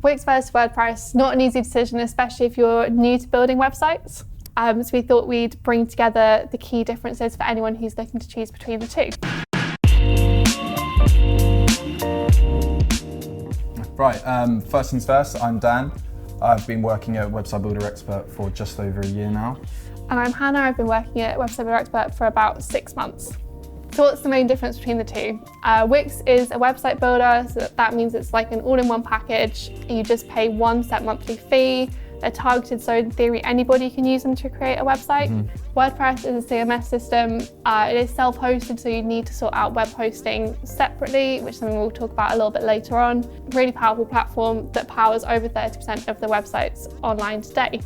Wix versus WordPress, not an easy decision, especially if you're new to building websites. So we thought we'd bring together the key differences for anyone who's looking to choose between the two. Right, first things first, I'm Dan. I've been working at Website Builder Expert for just over a year now. And I'm Hannah. I've been working at Website Builder Expert for about 6 months. So what's the main difference between the two? Wix is a website builder, so that means it's like an all-in-one package. You just pay one set monthly fee. They're targeted, so in theory, anybody can use them to create a website. WordPress is a CMS system. It is self-hosted, so you need to sort out web hosting separately, which is something we'll talk about a little bit later on. Really powerful platform that powers over 30% of the websites online today.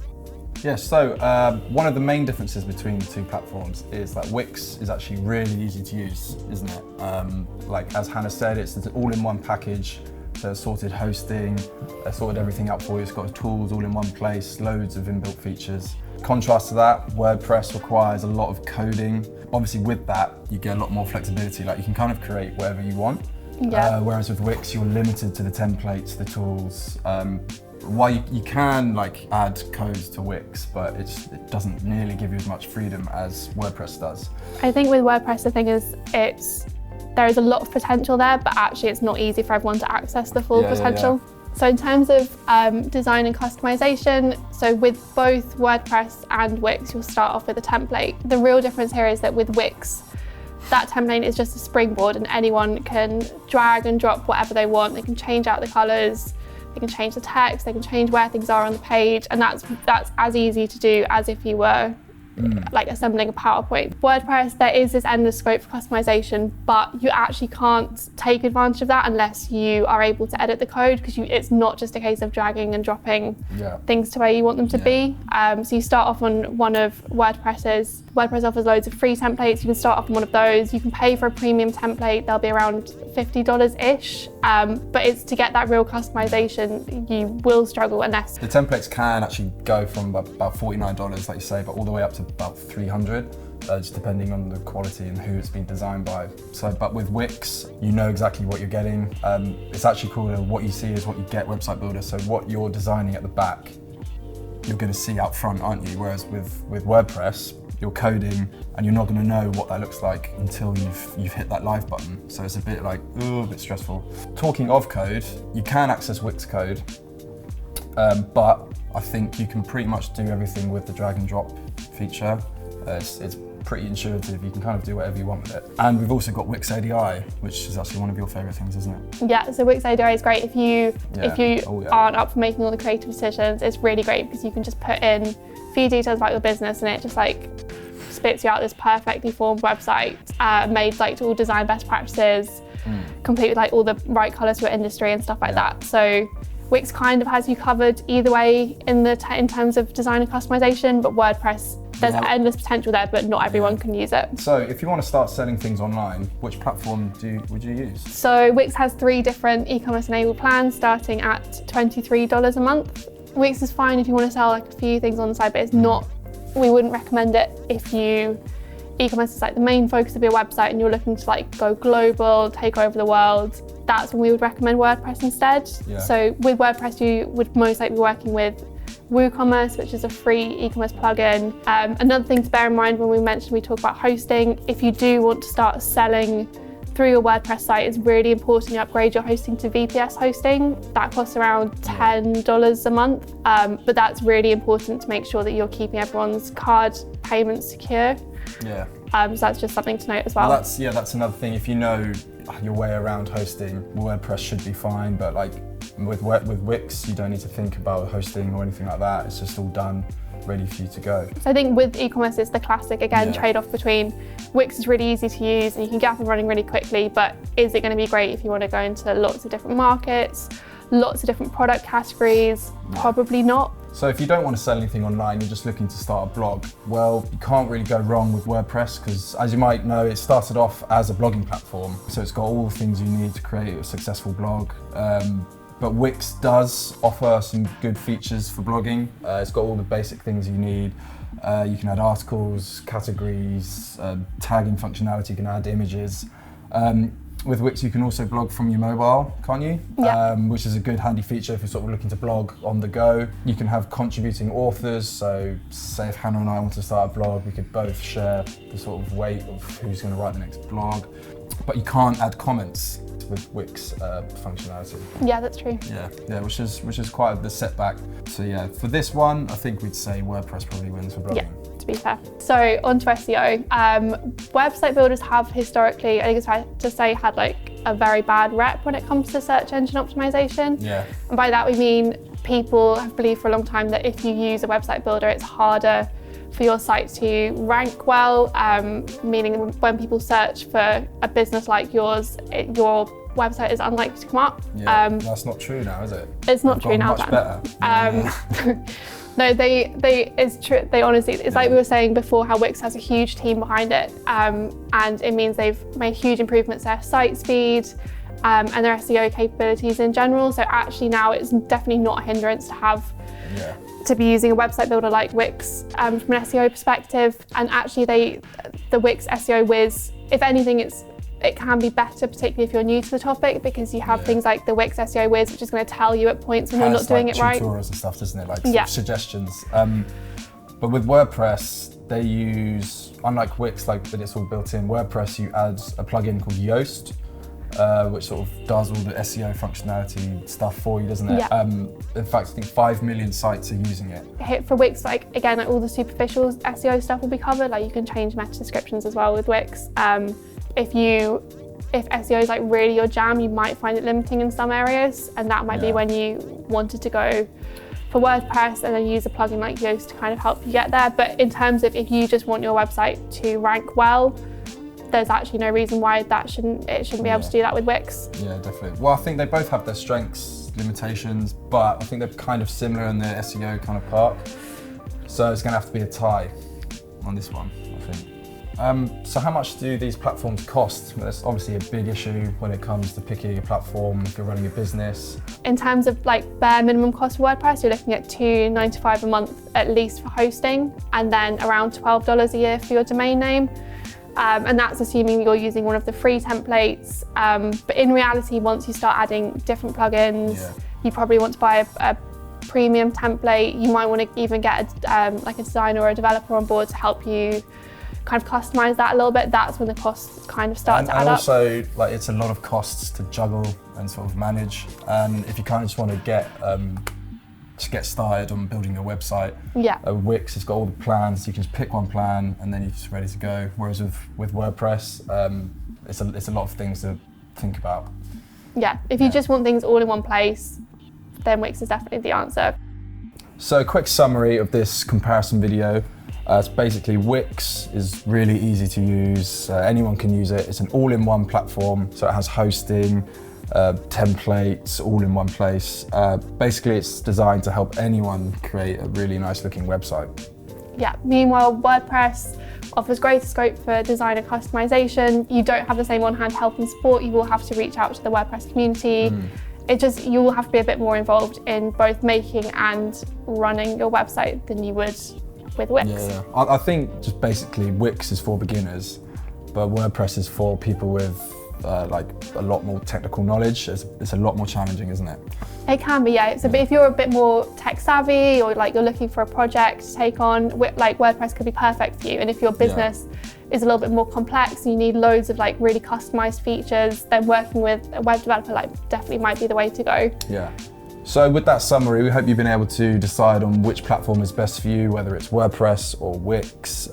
Yeah, so one of the main differences between the two platforms is that Wix is actually really easy to use, isn't it? Like as Hannah said, it's an all-in-one package. So it's sorted hosting, sorted everything out for you. It's got tools all in one place, loads of inbuilt features. Contrast to that, WordPress requires a lot of coding. Obviously with that, you get a lot more flexibility. Like you can kind of create whatever you want. Yeah. Whereas with Wix, you're limited to the templates, the tools. While you can like add codes to Wix, but it doesn't nearly give you as much freedom as WordPress does. I think with WordPress, the thing is, there is a lot of potential there, but actually it's not easy for everyone to access the full potential. Yeah. So in terms of design and customization, so with both WordPress and Wix, you'll start off with a template. The real difference here is that with Wix, that template is just a springboard and anyone can drag and drop whatever they want. They can change out the colors, they can change the text, they can change where things are on the page, and that's as easy to do as if you were like assembling a PowerPoint. WordPress, there is this endless scope for customization, but you actually can't take advantage of that unless you are able to edit the code, because it's not just a case of dragging and dropping things to where you want them to be. So you start off on one of WordPress's. WordPress offers loads of free templates. You can start off on one of those. You can pay for a premium template. They'll be around $50-ish. But it's to get that real customization, you will struggle unless... The templates can actually go from about $49, like you say, but all the way up to about $300, just depending on the quality and who it's been designed by. So, but with Wix, you know exactly what you're getting. It's actually called a what you see is what you get website builder. So what you're designing at the back, you're going to see out front, aren't you? Whereas with WordPress, you're coding and you're not going to know what that looks like until you've hit that live button. So it's a bit like, a bit stressful. Talking of code, you can access Wix code, but I think you can pretty much do everything with the drag and drop feature. It's pretty intuitive. You can kind of do whatever you want with it. And we've also got Wix ADI, which is actually one of your favorite things, isn't it? Yeah, so Wix ADI is great if you aren't up for making all the creative decisions. It's really great because you can just put in a few details about your business and it just like spits you out this perfectly formed website made like to all design best practices, complete with like all the right colors for your industry and stuff like that. So Wix kind of has you covered either way in terms of design and customization, but WordPress, there's endless potential there, but not everyone can use it. So if you want to start selling things online, which platform would you use? So Wix has 3 different e-commerce enabled plans starting at $23 a month. Wix is fine if you want to sell like a few things on the side, but it's not, we wouldn't recommend it if e-commerce is like the main focus of your website and you're looking to like go global, take over the world. That's when we would recommend WordPress instead. So with WordPress, you would most likely be working with WooCommerce, which is a free e-commerce plugin. Another thing to bear in mind when we talk about hosting, if you do want to start selling through your WordPress site, it's really important you upgrade your hosting to VPS hosting. That costs around $10 a month, but that's really important to make sure that you're keeping everyone's card payments secure. So that's just something to note as well. That's another thing. If you know your way around hosting, WordPress should be fine, but like with Wix, you don't need to think about hosting or anything like that. It's just all done, ready for you to go. So I think with e-commerce, it's the classic, again, trade-off between Wix is really easy to use and you can get up and running really quickly, but is it going to be great if you want to go into lots of different markets, lots of different product categories? Probably not. So if you don't want to sell anything online, you're just looking to start a blog, well, you can't really go wrong with WordPress because, as you might know, it started off as a blogging platform. So it's got all the things you need to create a successful blog. But Wix does offer some good features for blogging. It's got all the basic things you need. You can add articles, categories, tagging functionality, you can add images. with Wix you can also blog from your mobile, can't you? Yeah. Which is a good handy feature if you're sort of looking to blog on the go. You can have contributing authors, so say if Hannah and I want to start a blog, we could both share the sort of weight of who's going to write the next blog. But you can't add comments with Wix functionality. Yeah, that's true. Yeah, which is quite the setback. So yeah, for this one, I think we'd say WordPress probably wins for blogging. Yeah. To be fair. So onto SEO. Website builders have historically, I think it's fair to say, had like a very bad rep when it comes to search engine optimization. Yeah. And by that we mean people have believed for a long time that if you use a website builder, it's harder for your site to rank well, meaning when people search for a business like yours, your website is unlikely to come up. Yeah, that's not true now, is it? It's not true now. Much better. No, it's true. They honestly, it's like we were saying before, how Wix has a huge team behind it, and it means they've made huge improvements to their site speed and their SEO capabilities in general. So actually now it's definitely not a hindrance to have to be using a website builder like Wix from an SEO perspective. And actually, the Wix SEO Whiz, if anything, it can be better, particularly if you're new to the topic, because you have things like the Wix SEO Whiz, which is going to tell you at points when you're not doing it right. Tutorials and stuff, doesn't it? Like suggestions. But with WordPress, they use, unlike Wix, like that it's all built in. WordPress, you add a plugin called Yoast, which sort of does all the SEO functionality stuff for you, doesn't it? Yeah. In fact, I think 5 million sites are using it. For Wix, like again, like all the superficial SEO stuff will be covered. Like you can change meta descriptions as well with Wix. If SEO is like really your jam, you might find it limiting in some areas, and that might be when you wanted to go for WordPress and then use a plugin like Yoast to kind of help you get there. But in terms of if you just want your website to rank well, there's actually no reason why it shouldn't be able to do that with Wix. Yeah, definitely. Well, I think they both have their strengths, limitations, but I think they're kind of similar in their SEO kind of part. So it's going to have to be a tie on this one, I think. So how much do these platforms cost? That's obviously a big issue when it comes to picking a platform if you're running a business. In terms of like bare minimum cost for WordPress, you're looking at $2.95 a month at least for hosting, and then around $12 a year for your domain name. And that's assuming you're using one of the free templates. But in reality, once you start adding different plugins, you probably want to buy a premium template. You might want to even get like a designer or a developer on board to help you kind of customize that a little bit. That's when the costs kind of start to add up. And also, like, it's a lot of costs to juggle and sort of manage. And if you kind of just want to get started on building your website, Wix has got all the plans. You can just pick one plan and then you're just ready to go. Whereas with WordPress, it's a lot of things to think about. Yeah, if you just want things all in one place, then Wix is definitely the answer. So a quick summary of this comparison video. It's basically Wix is really easy to use. Anyone can use it. It's an all-in-one platform, so it has hosting, templates, all in one place. Basically, it's designed to help anyone create a really nice-looking website. Yeah. Meanwhile, WordPress offers greater scope for design and customization. You don't have the same on-hand help and support. You will have to reach out to the WordPress community. You will have to be a bit more involved in both making and running your website than you would with Wix. Yeah. I think just basically Wix is for beginners, but WordPress is for people with like a lot more technical knowledge. It's a lot more challenging, isn't it? It can be, yeah. So, but if you're a bit more tech savvy, or like you're looking for a project to take on, like WordPress could be perfect for you. And if your business is a little bit more complex and you need loads of like really customized features, then working with a web developer definitely might be the way to go. Yeah. So with that summary, we hope you've been able to decide on which platform is best for you, whether it's WordPress or Wix.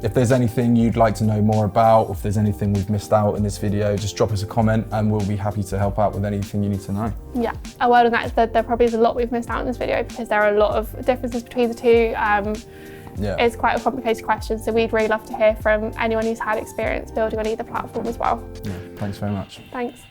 If there's anything you'd like to know more about, or if there's anything we've missed out in this video, just drop us a comment and we'll be happy to help out with anything you need to know. Yeah, a word on that is that there probably is a lot we've missed out in this video because there are a lot of differences between the two. It's quite a complicated question, so we'd really love to hear from anyone who's had experience building on either platform as well. Yeah, thanks very much. Thanks.